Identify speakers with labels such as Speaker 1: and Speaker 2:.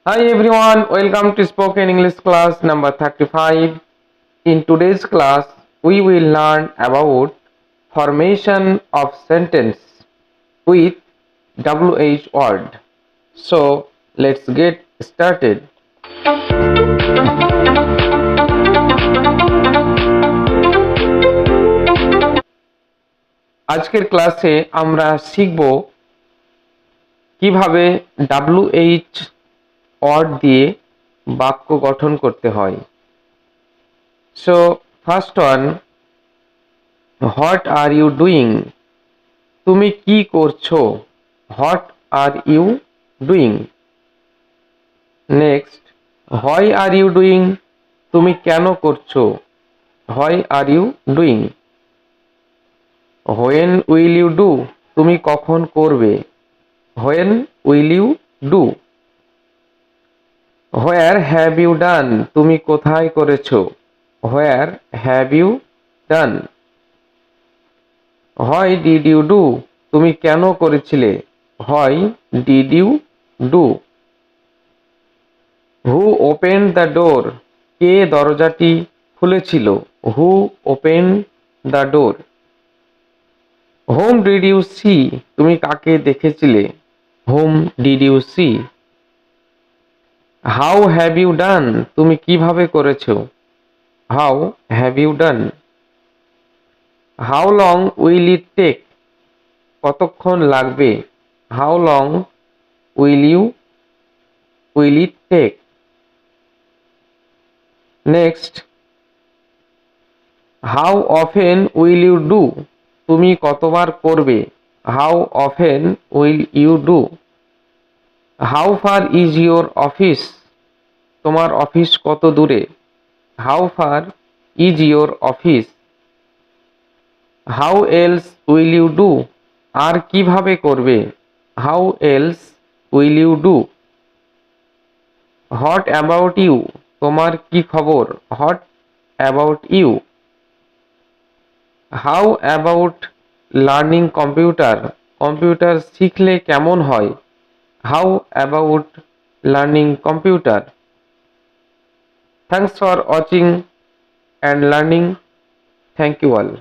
Speaker 1: Hi everyone, welcome to Spoken English class number 35. In today's class, we will learn about formation of sentence with WH word. So, let's get started. আজকের ক্লাসে আমরা শিখব কিভাবে WH word দিয়ে বাক্য গঠন করতে হয়। So, first one, what are you doing? তুমি কি করছো? What are you doing? Next, why are you doing? তুমি কেন করছো? Why are you doing? When will you do? তুমি কখন করবে? When will you do? Where have you done? তুমি কোথায় করেছো? Where have you done? Why did you do? তুমি কেন করেছিলে? Why did you do? Who opened the door? কে দরজাটি খুলেছিল? Who opened the door? Whom did you see? তুমি কাকে দেখেছিলে? Whom did you see? How have you done? তুমি কিভাবে করেছো? How have you done? How long will it take? কতক্ষণ লাগবে? How long will it take? Next, how often will you do? তুমি কতবার করবে? How often will you do? How far is your office? তোমার office কত দূরে? How far is your office? How else will you do? আর কিভাবে করবে? How else will you do? What about you? তোমার কি খবর? What about you? How about learning computer? Computer শিখলে কেমন হয়? How about learning computer? Thanks for watching and learning. Thank you all.